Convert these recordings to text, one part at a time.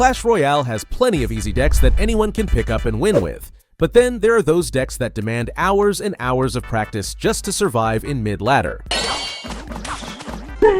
Clash Royale has plenty of easy decks that anyone can pick up and win with, but then there are those decks that demand hours and hours of practice just to survive in mid-ladder.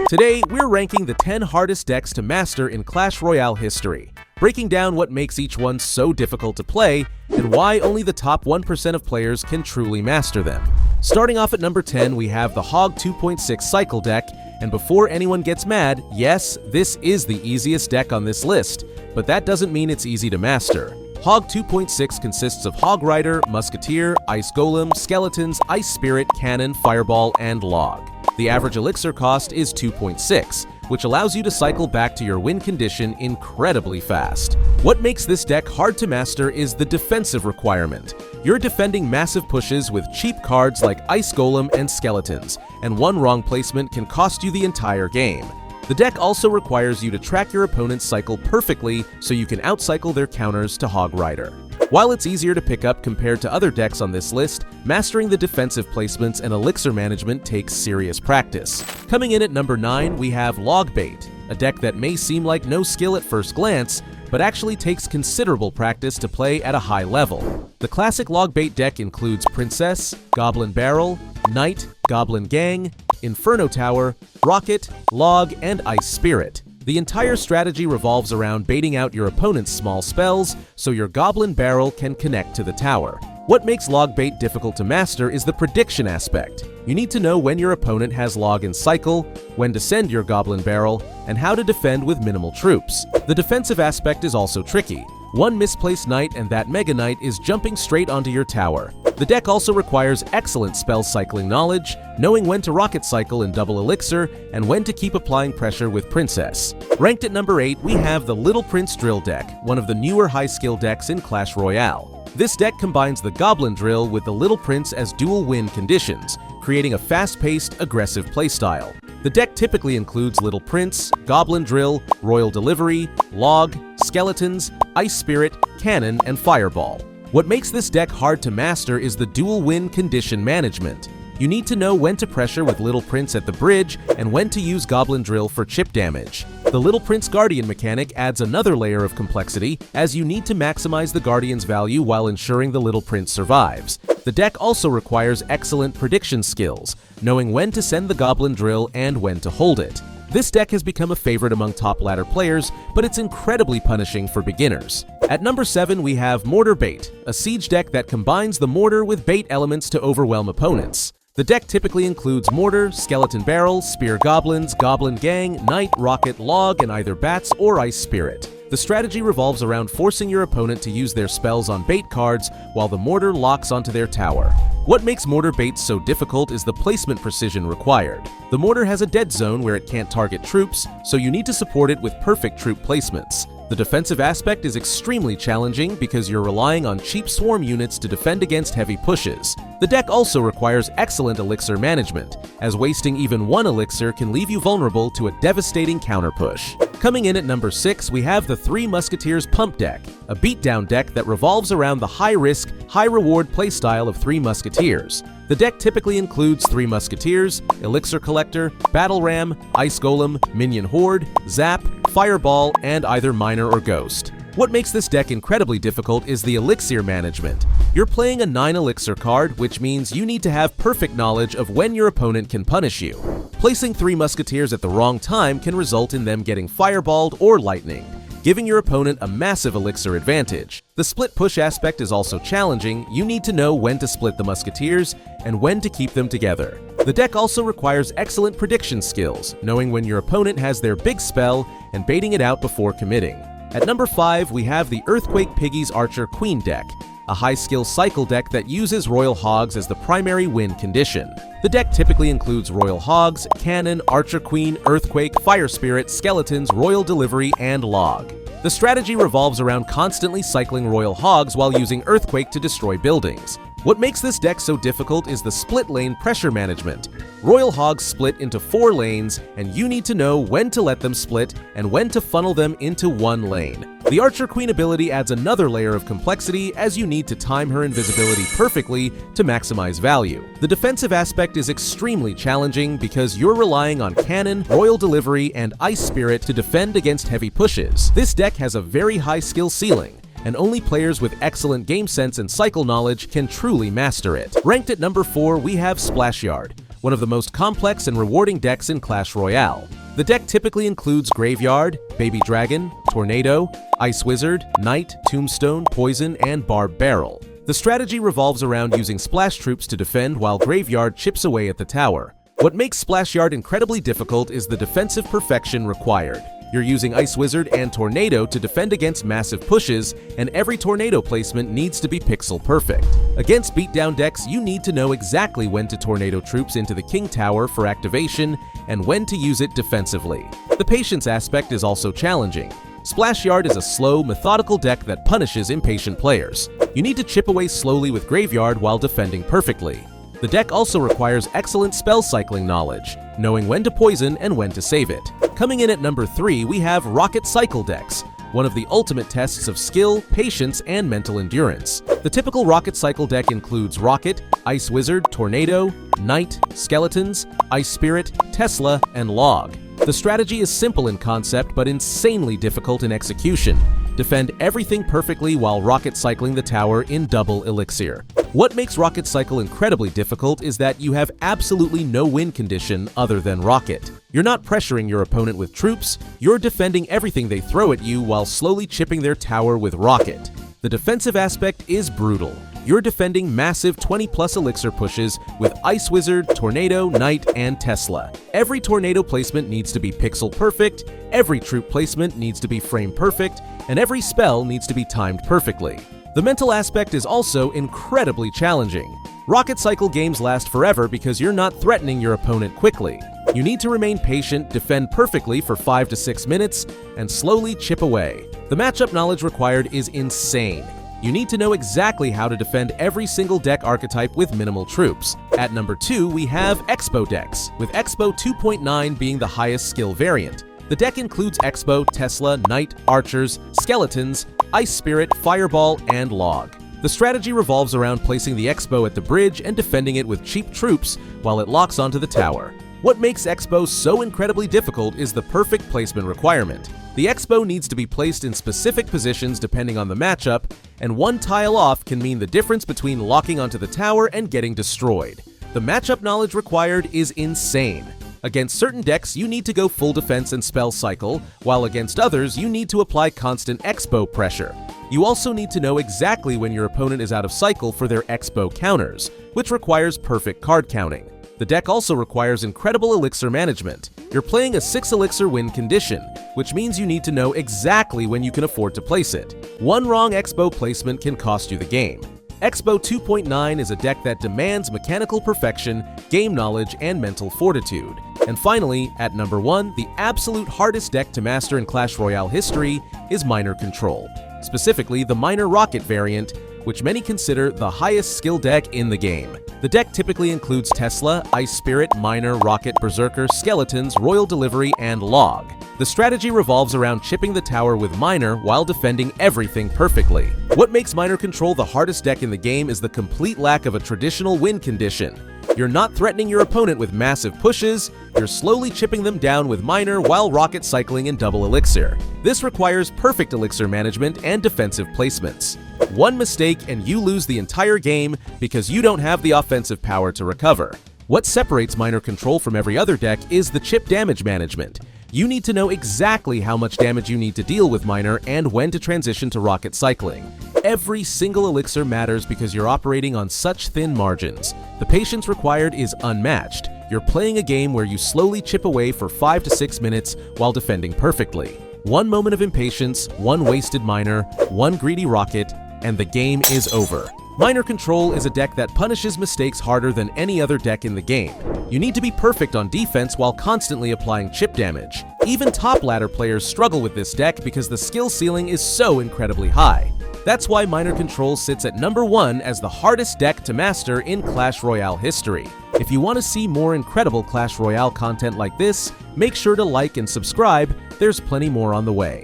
Today, we're ranking the 10 hardest decks to master in Clash Royale history, breaking down what makes each one so difficult to play and why only the top 1% of players can truly master them. Starting off at number 10, we have the Hog 2.6 Cycle deck, and before anyone gets mad, yes, this is the easiest deck on this list, but that doesn't mean it's easy to master. Hog 2.6 consists of Hog Rider, Musketeer, Ice Golem, Skeletons, Ice Spirit, Cannon, Fireball, and Log. The average elixir cost is 2.6, which allows you to cycle back to your win condition incredibly fast. What makes this deck hard to master is the defensive requirement. You're defending massive pushes with cheap cards like Ice Golem and Skeletons, and one wrong placement can cost you the entire game. The deck also requires you to track your opponent's cycle perfectly so you can outcycle their counters to Hog Rider. While it's easier to pick up compared to other decks on this list, mastering the defensive placements and elixir management takes serious practice. Coming in at number 9, we have Log Bait, a deck that may seem like no skill at first glance, but actually takes considerable practice to play at a high level. The classic Log Bait deck includes Princess, Goblin Barrel, Knight, Goblin Gang, Inferno Tower, Rocket, Log, and Ice Spirit. The entire strategy revolves around baiting out your opponent's small spells so your Goblin Barrel can connect to the tower. What makes Log Bait difficult to master is the prediction aspect. You need to know when your opponent has Log in cycle, when to send your Goblin Barrel, and how to defend with minimal troops. The defensive aspect is also tricky. One misplaced Knight and that Mega Knight is jumping straight onto your tower. The deck also requires excellent spell cycling knowledge, knowing when to rocket cycle in double elixir, and when to keep applying pressure with Princess. Ranked at number 8, we have the Little Prince Drill deck, one of the newer high-skill decks in Clash Royale. This deck combines the Goblin Drill with the Little Prince as dual win conditions, creating a fast-paced, aggressive playstyle. The deck typically includes Little Prince, Goblin Drill, Royal Delivery, Log, Skeletons, Ice Spirit, Cannon, and Fireball. What makes this deck hard to master is the dual win condition management. You need to know when to pressure with Little Prince at the bridge and when to use Goblin Drill for chip damage. The Little Prince Guardian mechanic adds another layer of complexity, as you need to maximize the Guardian's value while ensuring the Little Prince survives. The deck also requires excellent prediction skills, knowing when to send the Goblin Drill and when to hold it. This deck has become a favorite among top ladder players, but it's incredibly punishing for beginners. At number 7, we have Mortar Bait, a siege deck that combines the mortar with bait elements to overwhelm opponents. The deck typically includes Mortar, Skeleton Barrel, Spear Goblins, Goblin Gang, Knight, Rocket, Log, and either Bats or Ice Spirit. The strategy revolves around forcing your opponent to use their spells on bait cards while the mortar locks onto their tower. What makes Mortar Bait so difficult is the placement precision required. The mortar has a dead zone where it can't target troops, so you need to support it with perfect troop placements. The defensive aspect is extremely challenging because you're relying on cheap swarm units to defend against heavy pushes. The deck also requires excellent elixir management, as wasting even one elixir can leave you vulnerable to a devastating counter push. Coming in at number 6, we have the Three Musketeers Pump deck, a beatdown deck that revolves around the high-risk, high-reward playstyle of Three Musketeers. The deck typically includes Three Musketeers, Elixir Collector, Battle Ram, Ice Golem, Minion Horde, Zap, Fireball, and either Miner or Ghost. What makes this deck incredibly difficult is the elixir management. You're playing a 9 elixir card, which means you need to have perfect knowledge of when your opponent can punish you. Placing Three Musketeers at the wrong time can result in them getting fireballed or lightning, giving your opponent a massive elixir advantage. The split push aspect is also challenging. You need to know when to split the Musketeers and when to keep them together. The deck also requires excellent prediction skills, knowing when your opponent has their big spell and baiting it out before committing. At number 5, we have the Earthquake Piggies Archer Queen deck, a high-skill cycle deck that uses Royal Hogs as the primary win condition. The deck typically includes Royal Hogs, Cannon, Archer Queen, Earthquake, Fire Spirit, Skeletons, Royal Delivery, and Log. The strategy revolves around constantly cycling Royal Hogs while using Earthquake to destroy buildings. What makes this deck so difficult is the split lane pressure management. Royal Hogs split into 4 lanes, and you need to know when to let them split and when to funnel them into one lane. The Archer Queen ability adds another layer of complexity as you need to time her invisibility perfectly to maximize value. The defensive aspect is extremely challenging because you're relying on Cannon, Royal Delivery, and Ice Spirit to defend against heavy pushes. This deck has a very high skill ceiling, and only players with excellent game sense and cycle knowledge can truly master it. Ranked at number 4, we have Splashyard, one of the most complex and rewarding decks in Clash Royale. The deck typically includes Graveyard, Baby Dragon, Tornado, Ice Wizard, Knight, Tombstone, Poison, and Barb Barrel. The strategy revolves around using splash troops to defend while Graveyard chips away at the tower. What makes Splashyard incredibly difficult is the defensive perfection required. You're using Ice Wizard and Tornado to defend against massive pushes, and every Tornado placement needs to be pixel perfect. Against beatdown decks, you need to know exactly when to Tornado troops into the King Tower for activation and when to use it defensively. The patience aspect is also challenging. Splashyard is a slow, methodical deck that punishes impatient players. You need to chip away slowly with Graveyard while defending perfectly. The deck also requires excellent spell cycling knowledge, knowing when to poison and when to save it. Coming in at number 3, we have Rocket Cycle decks, one of the ultimate tests of skill, patience, and mental endurance. The typical Rocket Cycle deck includes Rocket, Ice Wizard, Tornado, Knight, Skeletons, Ice Spirit, Tesla, and Log. The strategy is simple in concept but insanely difficult in execution. Defend everything perfectly while rocket cycling the tower in double elixir. What makes Rocket Cycle incredibly difficult is that you have absolutely no win condition other than Rocket. You're not pressuring your opponent with troops, you're defending everything they throw at you while slowly chipping their tower with Rocket. The defensive aspect is brutal. You're defending massive 20+ elixir pushes with Ice Wizard, Tornado, Knight, and Tesla. Every Tornado placement needs to be pixel perfect, every troop placement needs to be frame perfect, and every spell needs to be timed perfectly. The mental aspect is also incredibly challenging. Rocket Cycle games last forever because you're not threatening your opponent quickly. You need to remain patient, defend perfectly for 5 to 6 minutes, and slowly chip away. The matchup knowledge required is insane. You need to know exactly how to defend every single deck archetype with minimal troops. At number 2, we have Expo decks, with Expo 2.9 being the highest skill variant. The deck includes Expo, Tesla, Knight, Archers, Skeletons, Ice Spirit, Fireball, and Log. The strategy revolves around placing the Expo at the bridge and defending it with cheap troops while it locks onto the tower. What makes Expo so incredibly difficult is the perfect placement requirement. The Expo needs to be placed in specific positions depending on the matchup, and one tile off can mean the difference between locking onto the tower and getting destroyed. The matchup knowledge required is insane. Against certain decks, you need to go full defense and spell cycle, while against others, you need to apply constant Expo pressure. You also need to know exactly when your opponent is out of cycle for their Expo counters, which requires perfect card counting. The deck also requires incredible elixir management. You're playing a 6 elixir win condition, which means you need to know exactly when you can afford to place it. One wrong Expo placement can cost you the game. Expo 2.9 is a deck that demands mechanical perfection, game knowledge, and mental fortitude. And finally, at number 1, the absolute hardest deck to master in Clash Royale history is Miner Control, specifically the Miner Rocket variant, which many consider the highest skill deck in the game. The deck typically includes Tesla, Ice Spirit, Miner, Rocket, Berserker, Skeletons, Royal Delivery, and Log. The strategy revolves around chipping the tower with Miner while defending everything perfectly. What makes Miner Control the hardest deck in the game is the complete lack of a traditional win condition. You're not threatening your opponent with massive pushes, you're slowly chipping them down with Miner while rocket cycling in double elixir. This requires perfect elixir management and defensive placements. One mistake and you lose the entire game because you don't have the offensive power to recover. What separates Miner Control from every other deck is the chip damage management. You need to know exactly how much damage you need to deal with Miner and when to transition to rocket cycling. Every single elixir matters because you're operating on such thin margins. The patience required is unmatched. You're playing a game where you slowly chip away for 5 to 6 minutes while defending perfectly. One moment of impatience, one wasted Miner, one greedy rocket, and the game is over. Miner Control is a deck that punishes mistakes harder than any other deck in the game. You need to be perfect on defense while constantly applying chip damage. Even top ladder players struggle with this deck because the skill ceiling is so incredibly high. That's why Miner Control sits at number 1 as the hardest deck to master in Clash Royale history. If you want to see more incredible Clash Royale content like this, make sure to like and subscribe. There's plenty more on the way.